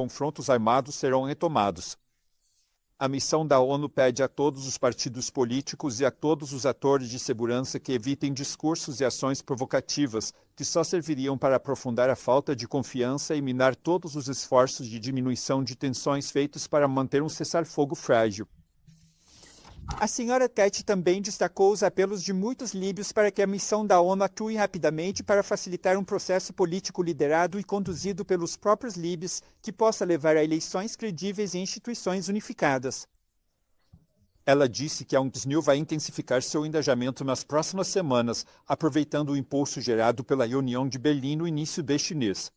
confrontos armados serão retomados. A missão da ONU pede a todos os partidos políticos e a todos os atores de segurança que evitem discursos e ações provocativas que só serviriam para aprofundar a falta de confiança e minar todos os esforços de diminuição de tensões feitos para manter um cessar-fogo frágil. A senhora Tete também destacou os apelos de muitos líbios para que a missão da ONU atue rapidamente para facilitar um processo político liderado e conduzido pelos próprios líbios que possa levar a eleições credíveis e instituições unificadas. Ela disse que a UNSNIL vai intensificar seu engajamento nas próximas semanas, aproveitando o impulso gerado pela reunião de Berlim no início deste mês.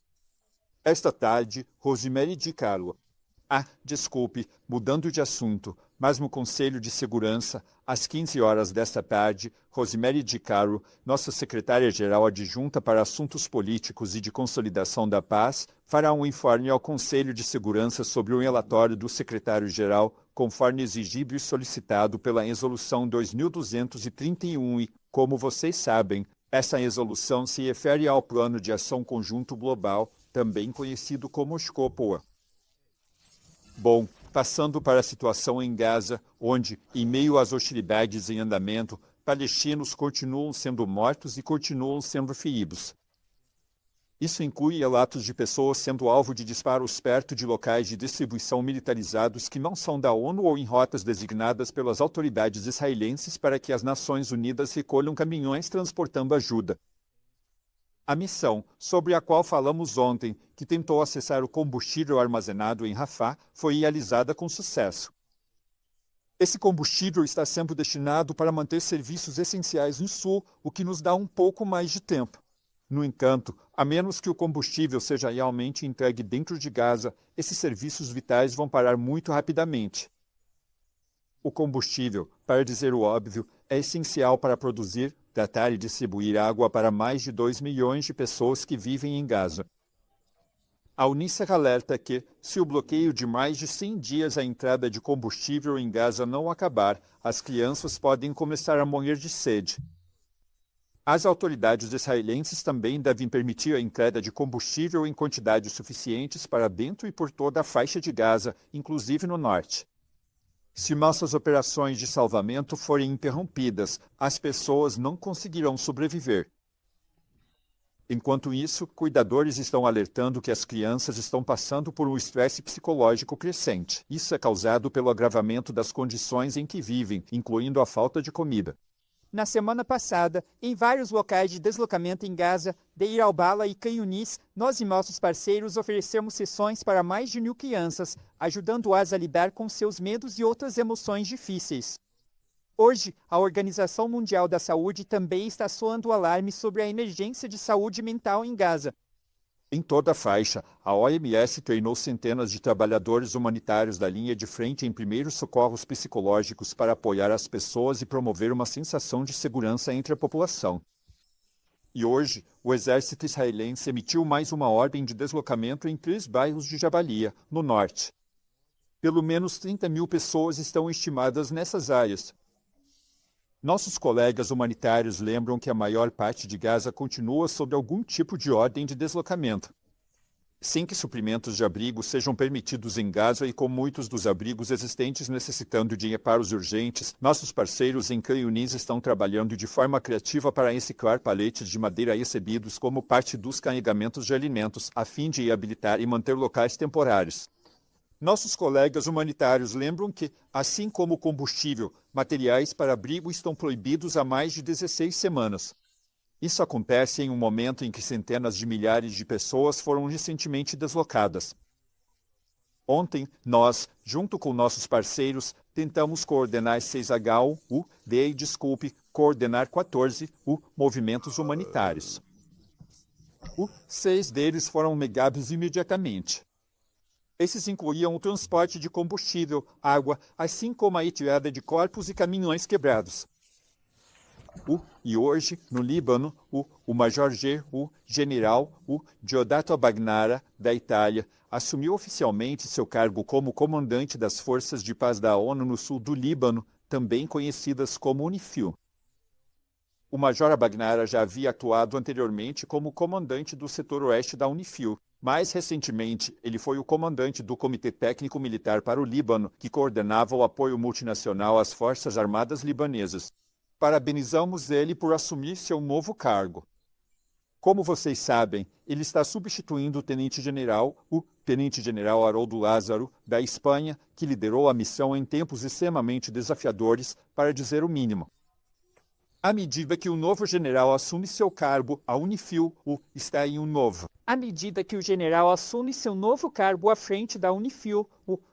Esta tarde, Rosemary DiCarlo. Desculpe, mudando de assunto, mas no Conselho de Segurança, às 15 horas desta tarde, Rosemary DiCarlo, nossa secretária-geral adjunta para Assuntos Políticos e de Consolidação da Paz, fará um informe ao Conselho de Segurança sobre o relatório do secretário-geral, conforme exigido e solicitado pela Resolução 2231 e, como vocês sabem, essa resolução se refere ao Plano de Ação Conjunto Global, também conhecido como SCOPOA. Bom, passando para a situação em Gaza, onde, em meio às hostilidades em andamento, palestinos continuam sendo mortos e continuam sendo feridos. Isso inclui relatos de pessoas sendo alvo de disparos perto de locais de distribuição militarizados que não são da ONU ou em rotas designadas pelas autoridades israelenses para que as Nações Unidas recolham caminhões transportando ajuda. A missão, sobre a qual falamos ontem, que tentou acessar o combustível armazenado em Rafah, foi realizada com sucesso. Esse combustível está sendo destinado para manter serviços essenciais no sul, o que nos dá um pouco mais de tempo. No entanto, a menos que o combustível seja realmente entregue dentro de Gaza, esses serviços vitais vão parar muito rapidamente. O combustível, para dizer o óbvio, é essencial para produzir, tratar e distribuir água para mais de 2 milhões de pessoas que vivem em Gaza. A Unicef alerta que, se o bloqueio de mais de 100 dias à entrada de combustível em Gaza não acabar, as crianças podem começar a morrer de sede. As autoridades israelenses também devem permitir a entrada de combustível em quantidades suficientes para dentro e por toda a faixa de Gaza, inclusive no norte. Se nossas operações de salvamento forem interrompidas, as pessoas não conseguirão sobreviver. Enquanto isso, cuidadores estão alertando que as crianças estão passando por um estresse psicológico crescente. Isso é causado pelo agravamento das condições em que vivem, incluindo a falta de comida. Na semana passada, em vários locais de deslocamento em Gaza, Deir al-Bala e Khan Yunis, nós e nossos parceiros oferecemos sessões para mais de 1.000 crianças, ajudando-as a lidar com seus medos e outras emoções difíceis. Hoje, a Organização Mundial da Saúde também está soando o alarme sobre a emergência de saúde mental em Gaza. Em toda a faixa, a OMS treinou centenas de trabalhadores humanitários da linha de frente em primeiros socorros psicológicos para apoiar as pessoas e promover uma sensação de segurança entre a população. E hoje, o exército israelense emitiu mais uma ordem de deslocamento em 3 bairros de Jabalia, no norte. Pelo menos 30.000 pessoas estão estimadas nessas áreas. Nossos colegas humanitários lembram que a maior parte de Gaza continua sob algum tipo de ordem de deslocamento. Sem que suprimentos de abrigo sejam permitidos em Gaza e com muitos dos abrigos existentes necessitando de reparos urgentes, nossos parceiros em Khan Yunis estão trabalhando de forma criativa para reciclar paletes de madeira recebidos como parte dos carregamentos de alimentos, a fim de reabilitar e manter locais temporários. Nossos colegas humanitários lembram que, assim como o combustível, materiais para abrigo estão proibidos há mais de 16 semanas. Isso acontece em um momento em que centenas de milhares de pessoas foram recentemente deslocadas. Ontem, nós, junto com nossos parceiros, tentamos coordenar 14 movimentos humanitários. 6 deles foram negados imediatamente. Esses incluíam o transporte de combustível, água, assim como a retirada de corpos e caminhões quebrados. E hoje, no Líbano, o Major General Deodato Bagnara, da Itália, assumiu oficialmente seu cargo como comandante das Forças de Paz da ONU no sul do Líbano, também conhecidas como UNIFIL. O Major Bagnara já havia atuado anteriormente como comandante do setor oeste da UNIFIL, Mais recentemente, ele foi o comandante do Comitê Técnico Militar para o Líbano, que coordenava o apoio multinacional às Forças Armadas libanesas. Parabenizamos ele por assumir seu novo cargo. Como vocês sabem, ele está substituindo o Tenente-General Haroldo Lázaro, da Espanha, que liderou a missão em tempos extremamente desafiadores, para dizer o mínimo. À medida que o novo general assume seu cargo, a Unifil está em um novo. À medida que o general assume seu novo cargo à frente da Unifil,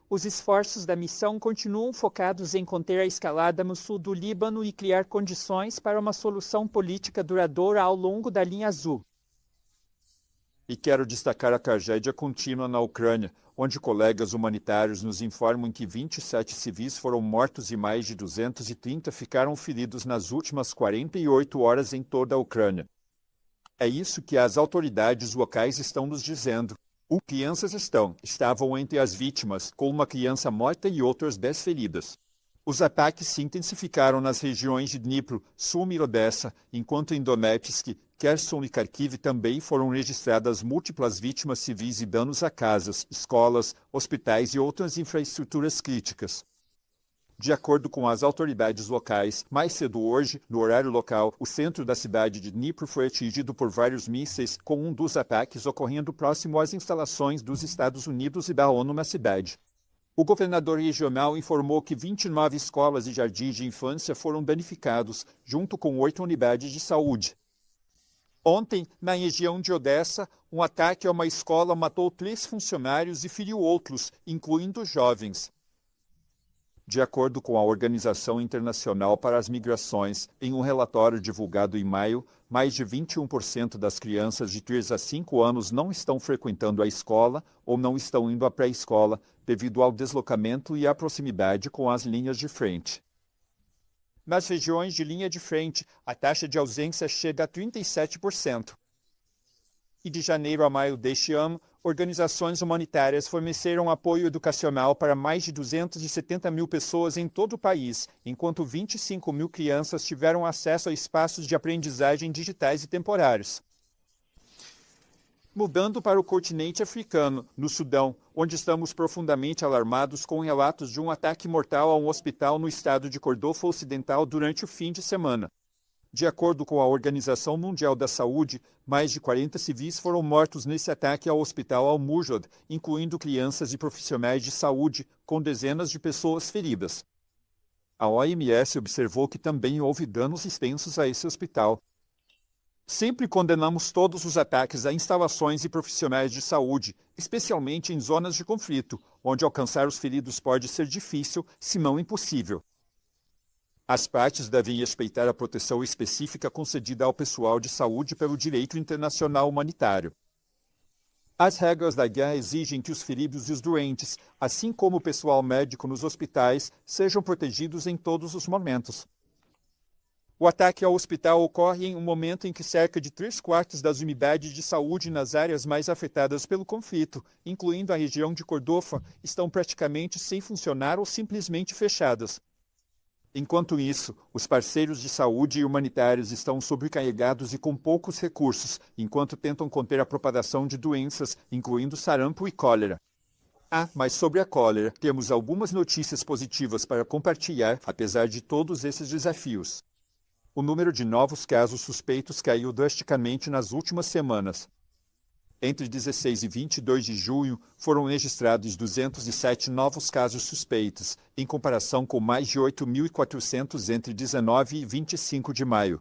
os esforços da missão continuam focados em conter a escalada no sul do Líbano e criar condições para uma solução política duradoura ao longo da linha azul. E quero destacar a tragédia contínua na Ucrânia, onde colegas humanitários nos informam que 27 civis foram mortos e mais de 230 ficaram feridos nas últimas 48 horas em toda a Ucrânia. É isso que as autoridades locais estão nos dizendo. Crianças estavam entre as vítimas, com uma criança morta e outras 10 feridas. Os ataques se intensificaram nas regiões de Dnipro, Sumi e Odessa, enquanto em Donetsk, Kherson e Kharkiv também foram registradas múltiplas vítimas civis e danos a casas, escolas, hospitais e outras infraestruturas críticas. De acordo com as autoridades locais, mais cedo hoje, no horário local, o centro da cidade de Dnipro foi atingido por vários mísseis, com um dos ataques ocorrendo próximo às instalações dos Estados Unidos e da ONU na cidade. O governador regional informou que 29 escolas e jardins de infância foram danificados, junto com 8 unidades de saúde. Ontem, na região de Odessa, um ataque a uma escola matou 3 funcionários e feriu outros, incluindo jovens. De acordo com a Organização Internacional para as Migrações, em um relatório divulgado em maio, mais de 21% das crianças de 3 a 5 anos não estão frequentando a escola ou não estão indo à pré-escola devido ao deslocamento e à proximidade com as linhas de frente. Nas regiões de linha de frente, a taxa de ausência chega a 37%. E de janeiro a maio deste ano, organizações humanitárias forneceram apoio educacional para mais de 270 mil pessoas em todo o país, enquanto 25 mil crianças tiveram acesso a espaços de aprendizagem digitais e temporários. Mudando para o continente africano, no Sudão, onde estamos profundamente alarmados com relatos de um ataque mortal a um hospital no estado de Cordofa Ocidental durante o fim de semana. De acordo com a Organização Mundial da Saúde, mais de 40 civis foram mortos nesse ataque ao hospital Al-Mujad, incluindo crianças e profissionais de saúde, com dezenas de pessoas feridas. A OMS observou que também houve danos extensos a esse hospital. Sempre condenamos todos os ataques a instalações e profissionais de saúde, especialmente em zonas de conflito, onde alcançar os feridos pode ser difícil, se não impossível. As partes devem respeitar a proteção específica concedida ao pessoal de saúde pelo direito internacional humanitário. As regras da guerra exigem que os feridos e os doentes, assim como o pessoal médico nos hospitais, sejam protegidos em todos os momentos. O ataque ao hospital ocorre em um momento em que cerca de 3/4 das unidades de saúde nas áreas mais afetadas pelo conflito, incluindo a região de Cordofa, estão praticamente sem funcionar ou simplesmente fechadas. Enquanto isso, os parceiros de saúde e humanitários estão sobrecarregados e com poucos recursos, enquanto tentam conter a propagação de doenças, incluindo sarampo e cólera. Mas sobre a cólera, temos algumas notícias positivas para compartilhar, apesar de todos esses desafios. O número de novos casos suspeitos caiu drasticamente nas últimas semanas. Entre 16 e 22 de junho, foram registrados 207 novos casos suspeitos, em comparação com mais de 8.400 entre 19 e 25 de maio.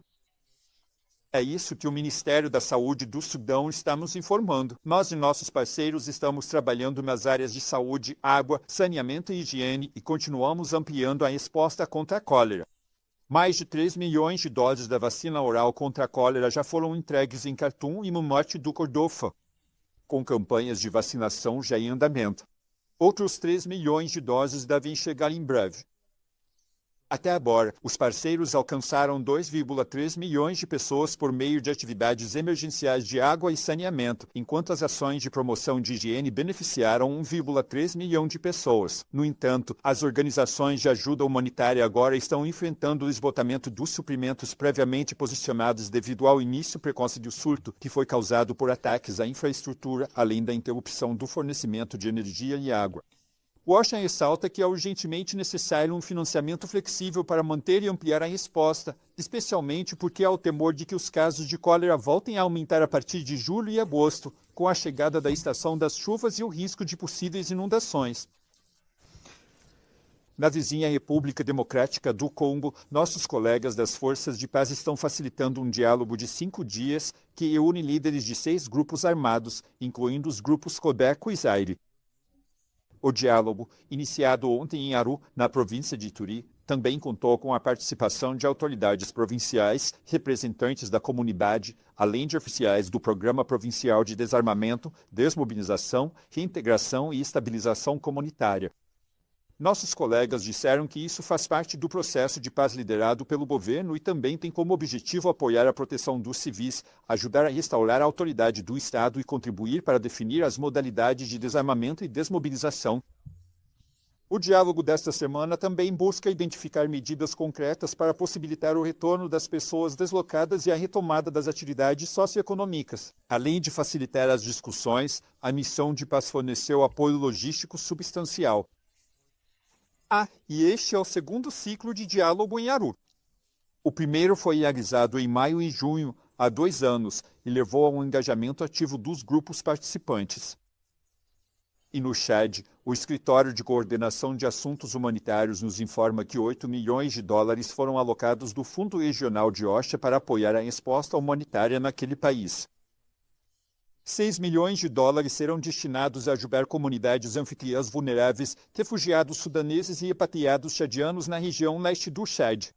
É isso que o Ministério da Saúde do Sudão está nos informando. Nós e nossos parceiros estamos trabalhando nas áreas de saúde, água, saneamento e higiene e continuamos ampliando a resposta contra a cólera. Mais de 3 milhões de doses da vacina oral contra a cólera já foram entregues em Khartoum e no norte do Cordofa, com campanhas de vacinação já em andamento. Outros 3 milhões de doses devem chegar em breve. Até agora, os parceiros alcançaram 2,3 milhões de pessoas por meio de atividades emergenciais de água e saneamento, enquanto as ações de promoção de higiene beneficiaram 1,3 milhão de pessoas. No entanto, as organizações de ajuda humanitária agora estão enfrentando o esgotamento dos suprimentos previamente posicionados devido ao início precoce do surto, que foi causado por ataques à infraestrutura, além da interrupção do fornecimento de energia e água. Washington ressalta que é urgentemente necessário um financiamento flexível para manter e ampliar a resposta, especialmente porque há o temor de que os casos de cólera voltem a aumentar a partir de julho e agosto, com a chegada da estação das chuvas e o risco de possíveis inundações. Na vizinha República Democrática do Congo, nossos colegas das Forças de Paz estão facilitando um diálogo de 5 dias que reúne líderes de 6 grupos armados, incluindo os grupos Codeco e Zaire. O diálogo, iniciado ontem em Aru, na província de Ituri, também contou com a participação de autoridades provinciais, representantes da comunidade, além de oficiais do Programa Provincial de Desarmamento, Desmobilização, Reintegração e Estabilização Comunitária. Nossos colegas disseram que isso faz parte do processo de paz liderado pelo governo e também tem como objetivo apoiar a proteção dos civis, ajudar a restaurar a autoridade do Estado e contribuir para definir as modalidades de desarmamento e desmobilização. O diálogo desta semana também busca identificar medidas concretas para possibilitar o retorno das pessoas deslocadas e a retomada das atividades socioeconômicas. Além de facilitar as discussões, a missão de paz forneceu apoio logístico substancial. E este é o segundo ciclo de diálogo em Aru. O primeiro foi realizado em maio e junho, há 2 anos, e levou ao engajamento ativo dos grupos participantes. E no Chad, o Escritório de Coordenação de Assuntos Humanitários nos informa que 8 milhões de dólares foram alocados do Fundo Regional de OCHA para apoiar a resposta humanitária naquele país. 6 milhões de dólares serão destinados a ajudar comunidades anfitriãs vulneráveis, refugiados sudaneses e repatriados chadianos na região leste do Chad.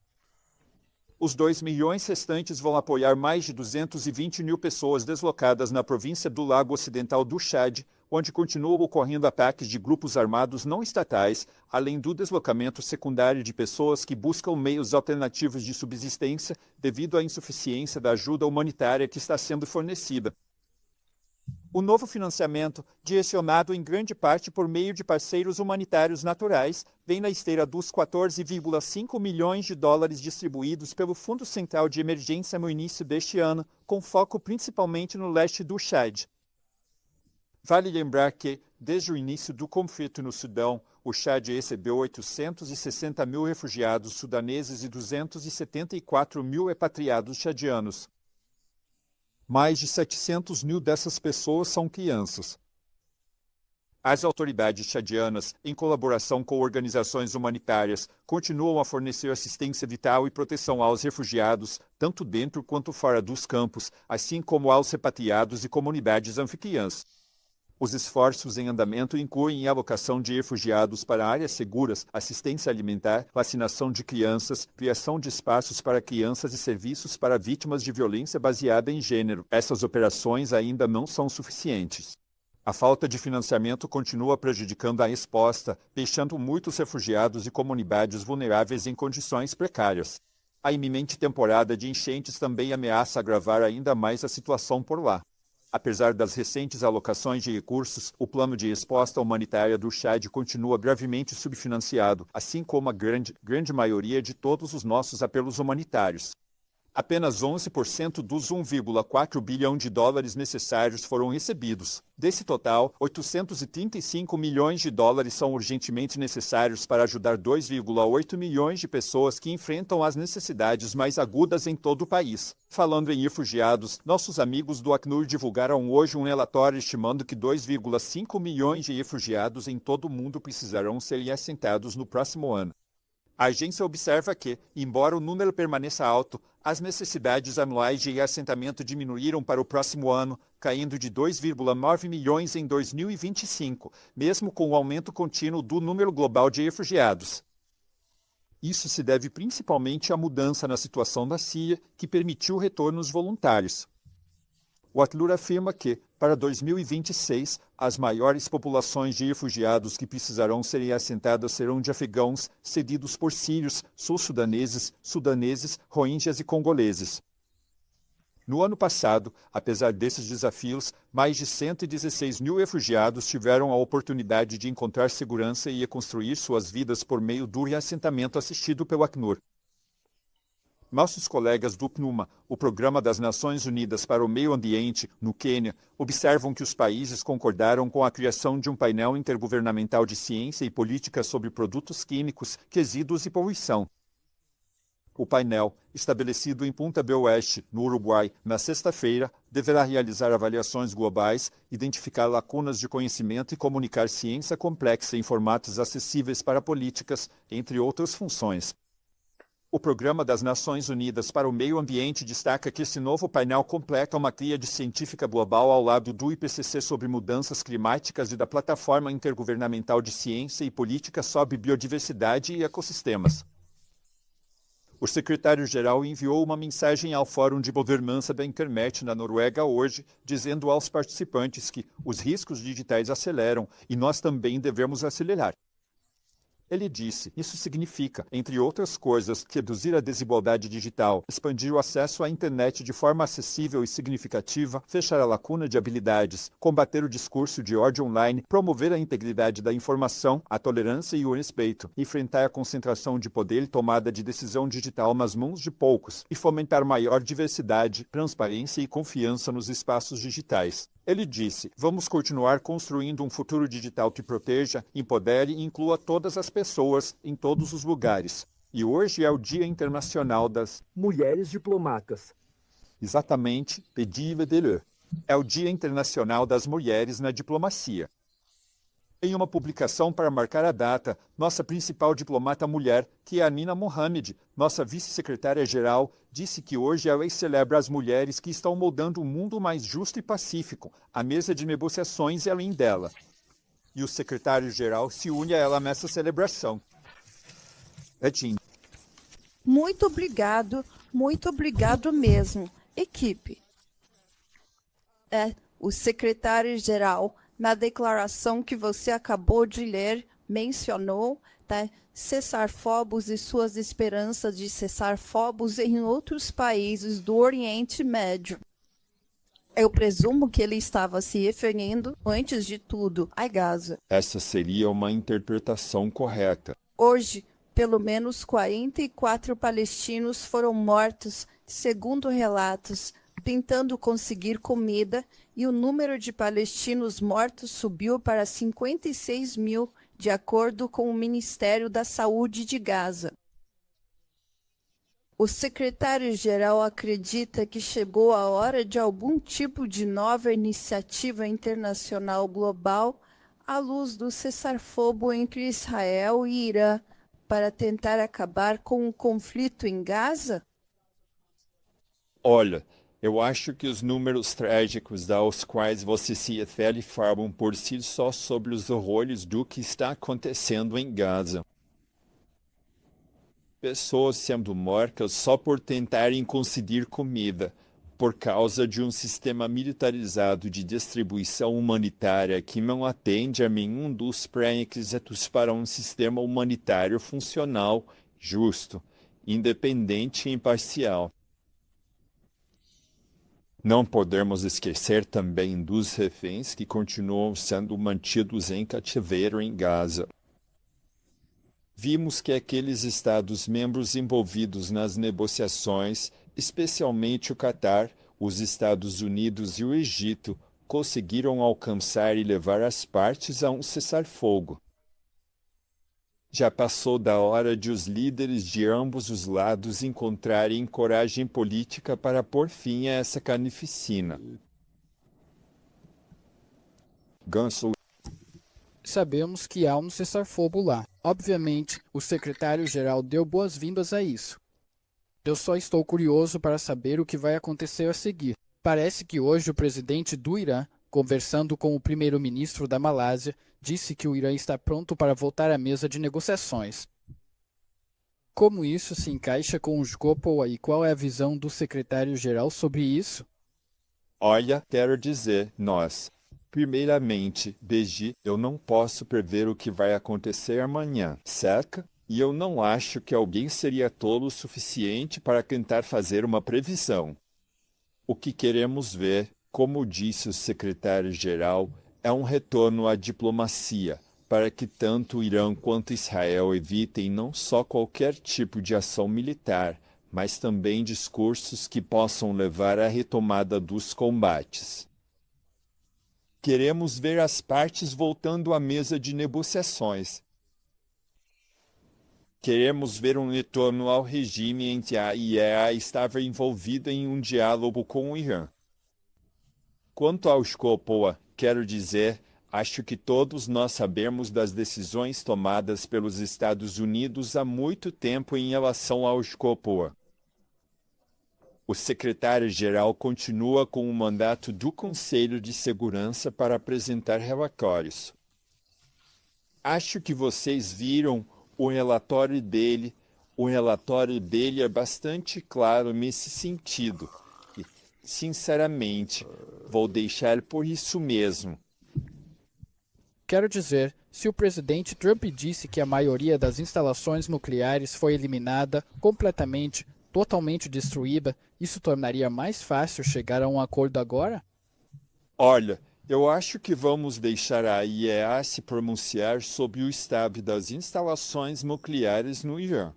Os 2 milhões restantes vão apoiar mais de 220 mil pessoas deslocadas na província do Lago Ocidental do Chad, onde continuam ocorrendo ataques de grupos armados não estatais, além do deslocamento secundário de pessoas que buscam meios alternativos de subsistência devido à insuficiência da ajuda humanitária que está sendo fornecida. O novo financiamento, direcionado em grande parte por meio de parceiros humanitários naturais, vem na esteira dos 14,5 milhões de dólares distribuídos pelo Fundo Central de Emergência no início deste ano, com foco principalmente no leste do Chad. Vale lembrar que, desde o início do conflito no Sudão, o Chad recebeu 860 mil refugiados sudaneses e 274 mil repatriados chadianos. Mais de 700 mil dessas pessoas são crianças. As autoridades chadianas, em colaboração com organizações humanitárias, continuam a fornecer assistência vital e proteção aos refugiados, tanto dentro quanto fora dos campos, assim como aos repatriados e comunidades anfitriãs. Os esforços em andamento incluem a alocação de refugiados para áreas seguras, assistência alimentar, vacinação de crianças, criação de espaços para crianças e serviços para vítimas de violência baseada em gênero. Essas operações ainda não são suficientes. A falta de financiamento continua prejudicando a resposta, deixando muitos refugiados e comunidades vulneráveis em condições precárias. A iminente temporada de enchentes também ameaça agravar ainda mais a situação por lá. Apesar das recentes alocações de recursos, o plano de resposta humanitária do Chad continua gravemente subfinanciado, assim como a grande maioria de todos os nossos apelos humanitários. Apenas 11% dos 1,4 bilhão de dólares necessários foram recebidos. Desse total, 835 milhões de dólares são urgentemente necessários para ajudar 2,8 milhões de pessoas que enfrentam as necessidades mais agudas em todo o país. Falando em refugiados, nossos amigos do Acnur divulgaram hoje um relatório estimando que 2,5 milhões de refugiados em todo o mundo precisarão ser reassentados no próximo ano. A agência observa que, embora o número permaneça alto, as necessidades anuais de reassentamento diminuíram para o próximo ano, caindo de 2,9 milhões em 2025, mesmo com o aumento contínuo do número global de refugiados. Isso se deve principalmente à mudança na situação da Síria, que permitiu retornos voluntários. O Acnur afirma que, para 2026, as maiores populações de refugiados que precisarão serem assentadas serão de afegãos cedidos por sírios, sul-sudaneses, rohingyas e congoleses. No ano passado, apesar desses desafios, mais de 116 mil refugiados tiveram a oportunidade de encontrar segurança e reconstruir suas vidas por meio do reassentamento assistido pelo Acnur. Nossos colegas do PNUMA, o Programa das Nações Unidas para o Meio Ambiente, no Quênia, observam que os países concordaram com a criação de um painel intergovernamental de ciência e política sobre produtos químicos, resíduos e poluição. O painel, estabelecido em Punta del Oeste, no Uruguai, na sexta-feira, deverá realizar avaliações globais, identificar lacunas de conhecimento e comunicar ciência complexa em formatos acessíveis para políticas, entre outras funções. O Programa das Nações Unidas para o Meio Ambiente destaca que esse novo painel completa uma tríade científica global ao lado do IPCC sobre mudanças climáticas e da Plataforma Intergovernamental de Ciência e Política sobre Biodiversidade e Ecossistemas. O secretário-geral enviou uma mensagem ao Fórum de Governança da Internet na Noruega hoje, dizendo aos participantes que os riscos digitais aceleram e nós também devemos acelerar. Ele disse, isso significa, entre outras coisas, reduzir a desigualdade digital, expandir o acesso à internet de forma acessível e significativa, fechar a lacuna de habilidades, combater o discurso de ódio online, promover a integridade da informação, a tolerância e o respeito, enfrentar a concentração de poder e tomada de decisão digital nas mãos de poucos e fomentar maior diversidade, transparência e confiança nos espaços digitais. Ele disse, vamos continuar construindo um futuro digital que proteja, empodere e inclua todas as pessoas, em todos os lugares. E hoje é o Dia Internacional das Mulheres Diplomatas. Exatamente, Pedive de l'E. É o Dia Internacional das Mulheres na Diplomacia. Em uma publicação para marcar a data, nossa principal diplomata mulher, que é a Nina Mohamed, nossa vice-secretária-geral, disse que hoje ela celebra as mulheres que estão moldando um mundo mais justo e pacífico, a mesa de negociações e além dela. E o secretário-geral se une a ela nessa celebração. Edinho. Muito obrigado mesmo, equipe. O secretário-geral, na declaração que você acabou de ler, mencionou, cessar fogos e suas esperanças de cessar fogos em outros países do Oriente Médio. Eu presumo que ele estava se referindo, antes de tudo, a Gaza. Essa seria uma interpretação correta. Hoje, pelo menos 44 palestinos foram mortos, segundo relatos, tentando conseguir comida, e o número de palestinos mortos subiu para 56 mil, de acordo com o Ministério da Saúde de Gaza. O secretário-geral acredita que chegou a hora de algum tipo de nova iniciativa internacional global à luz do cessar-fogo entre Israel e Irã para tentar acabar com o conflito em Gaza? Olha, eu acho que os números trágicos aos quais você se refere falam por si só sobre os horrores do que está acontecendo em Gaza. Pessoas sendo mortas só por tentarem conseguir comida, por causa de um sistema militarizado de distribuição humanitária que não atende a nenhum dos pré-requisitos para um sistema humanitário funcional, justo, independente e imparcial. Não podemos esquecer também dos reféns que continuam sendo mantidos em cativeiro em Gaza. Vimos que aqueles Estados-membros envolvidos nas negociações, especialmente o Catar, os Estados Unidos e o Egito, conseguiram alcançar e levar as partes a um cessar-fogo. Já passou da hora de os líderes de ambos os lados encontrarem coragem política para pôr fim a essa carnificina. Ganso. Sabemos que há um cessar-fogo lá. Obviamente, o secretário-geral deu boas-vindas a isso. Eu só estou curioso para saber o que vai acontecer a seguir. Parece que hoje o presidente do Irã, conversando com o primeiro-ministro da Malásia, disse que o Irã está pronto para voltar à mesa de negociações. Como isso se encaixa com o escopo e qual é a visão do secretário-geral sobre isso? Olha, quero dizer, nós. Primeiramente, Beji, eu não posso prever o que vai acontecer amanhã, certo? E eu não acho que alguém seria tolo o suficiente para tentar fazer uma previsão. O que queremos ver, como disse o secretário-geral, é um retorno à diplomacia, para que tanto o Irã quanto Israel evitem não só qualquer tipo de ação militar, mas também discursos que possam levar à retomada dos combates. Queremos ver as partes voltando à mesa de negociações. Queremos ver um retorno ao regime em que a IEA estava envolvida em um diálogo com o Irã. Quanto ao Scopoa, quero dizer, acho que todos nós sabemos das decisões tomadas pelos Estados Unidos há muito tempo em relação ao Scopoa. O secretário-geral continua com o mandato do Conselho de Segurança para apresentar relatórios. Acho que vocês viram o relatório dele. O relatório dele é bastante claro nesse sentido. E, sinceramente, vou deixar por isso mesmo. Quero dizer, se o presidente Trump disse que a maioria das instalações nucleares foi eliminada completamente, totalmente destruída, isso tornaria mais fácil chegar a um acordo agora? Olha, eu acho que vamos deixar a IEA se pronunciar sobre o estado das instalações nucleares no Irã.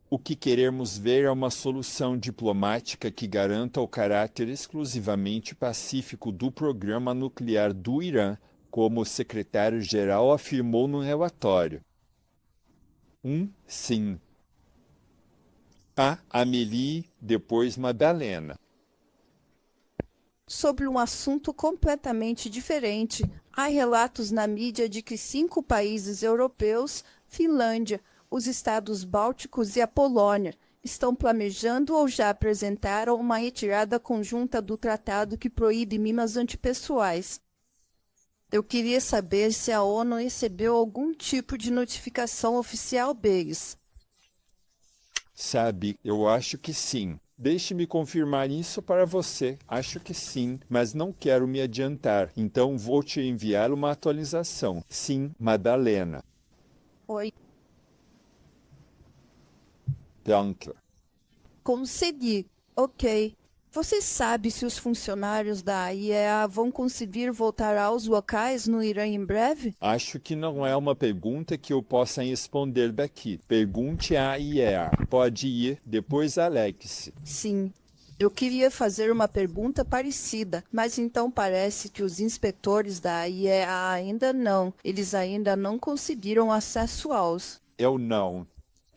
O que queremos ver é uma solução diplomática que garanta o caráter exclusivamente pacífico do programa nuclear do Irã, como o secretário-geral afirmou no relatório. Sim. Amélie, depois Madalena. Sobre um assunto completamente diferente, há relatos na mídia de que 5 países europeus, Finlândia, os estados bálticos e a Polônia, estão planejando ou já apresentaram uma retirada conjunta do tratado que proíbe minas antipessoais. Eu queria saber se a ONU recebeu algum tipo de notificação oficial deles. Sabe, eu acho que sim. Deixe-me confirmar isso para você. Acho que sim, mas não quero me adiantar. Então vou te enviar uma atualização. Sim, Madalena. Oi. Pronto. Concedi. Ok. Você sabe se os funcionários da IEA vão conseguir voltar aos locais no Irã em breve? Acho que não é uma pergunta que eu possa responder daqui. Pergunte à IEA. Pode ir, depois Alex. Sim. Eu queria fazer uma pergunta parecida, mas então parece que os inspetores da IEA ainda não. Eles ainda não conseguiram acesso aos. Eu não.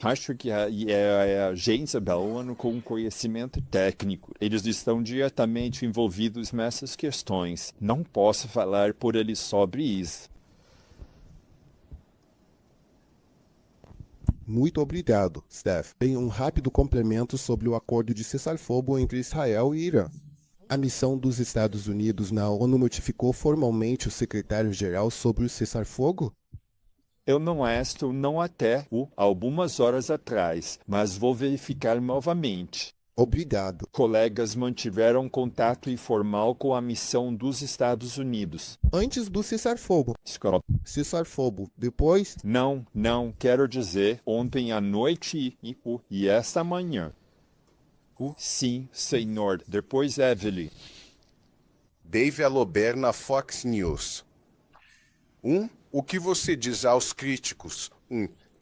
Acho que a IEA é a agência da ONU com conhecimento técnico. Eles estão diretamente envolvidos nessas questões. Não posso falar por eles sobre isso. Muito obrigado, Steph. Tem um rápido complemento sobre o acordo de cessar-fogo entre Israel e Irã. A missão dos Estados Unidos na ONU notificou formalmente o secretário-geral sobre o cessar-fogo? Eu não até algumas horas atrás, mas vou verificar novamente. Obrigado. Colegas mantiveram contato informal com a missão dos Estados Unidos. Antes do cessar-fogo. Scott. Cessar-fogo. Depois? Não, quero dizer, ontem à noite e esta manhã. Sim, senhor. Depois Evelyn. Dave Alober na Fox News. O que você diz aos críticos,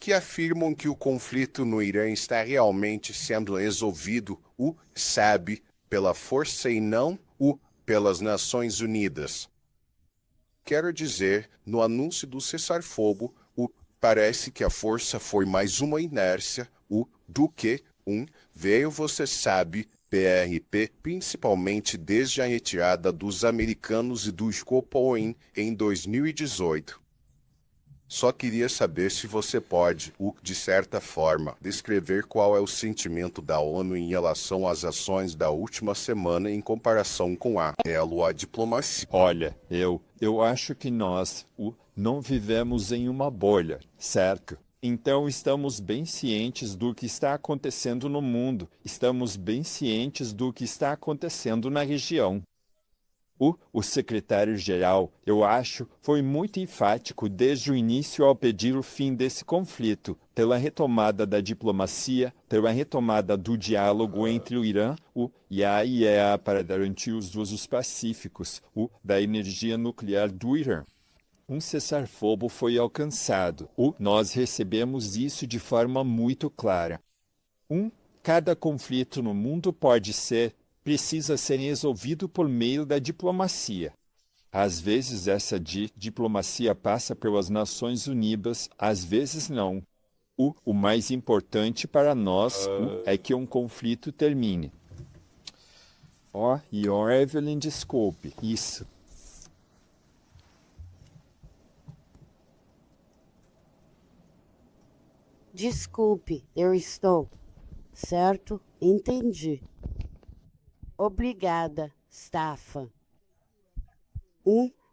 que afirmam que o conflito no Irã está realmente sendo resolvido, sabe, pela força e não, pelas Nações Unidas? Quero dizer, no anúncio do cessar-fogo, parece que a força foi mais uma inércia, do que, veio você sabe, PRP, principalmente desde a retirada dos americanos e do Scopoin em 2018. Só queria saber se você pode, de certa forma, descrever qual é o sentimento da ONU em relação às ações da última semana em comparação com a diplomacia. Olha, eu acho que nós não vivemos em uma bolha, certo? Então estamos bem cientes do que está acontecendo no mundo, estamos bem cientes do que está acontecendo na região. O secretário-geral, eu acho, foi muito enfático desde o início ao pedir o fim desse conflito, pela retomada da diplomacia, pela retomada do diálogo entre o Irã e a IEA para garantir os usos pacíficos da energia nuclear do Irã. Um cessar-fogo foi alcançado. Nós recebemos isso de forma muito clara. Cada conflito no mundo precisa ser resolvido por meio da diplomacia. Às vezes essa diplomacia passa pelas Nações Unidas, às vezes não. O mais importante para nós é que um conflito termine. Evelyn, desculpe. Isso. Desculpe, eu estou. Certo? Entendi. Obrigada, Staffan.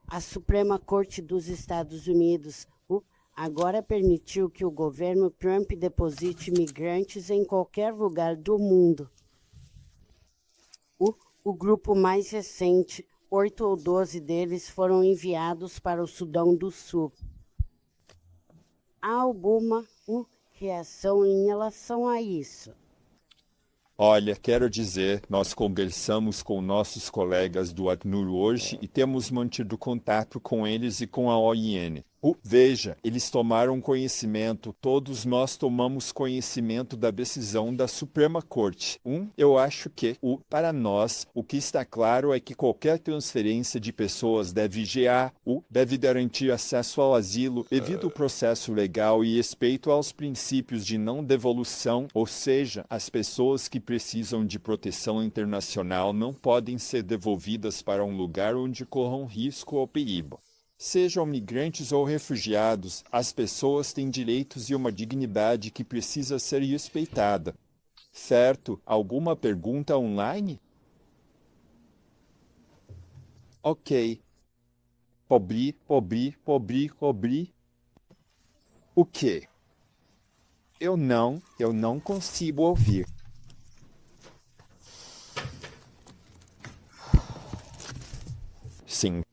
A Suprema Corte dos Estados Unidos agora permitiu que o governo Trump deposite imigrantes em qualquer lugar do mundo. O grupo mais recente, 8 ou 12 deles foram enviados para o Sudão do Sul. Há alguma reação em relação a isso? Olha, quero dizer, nós conversamos com nossos colegas do ACNUR hoje e temos mantido contato com eles e com a OIN. Veja, eles tomaram conhecimento, todos nós tomamos conhecimento da decisão da Suprema Corte. Eu acho que, para nós, o que está claro é que qualquer transferência de pessoas deve deve garantir acesso ao asilo, devido ao processo legal e respeito aos princípios de não devolução, ou seja, as pessoas que precisam de proteção internacional não podem ser devolvidas para um lugar onde corram risco ou perigo. Sejam migrantes ou refugiados, as pessoas têm direitos e uma dignidade que precisa ser respeitada. Certo? Alguma pergunta online? Ok. Cobrir. O quê? Eu não consigo ouvir. Sim.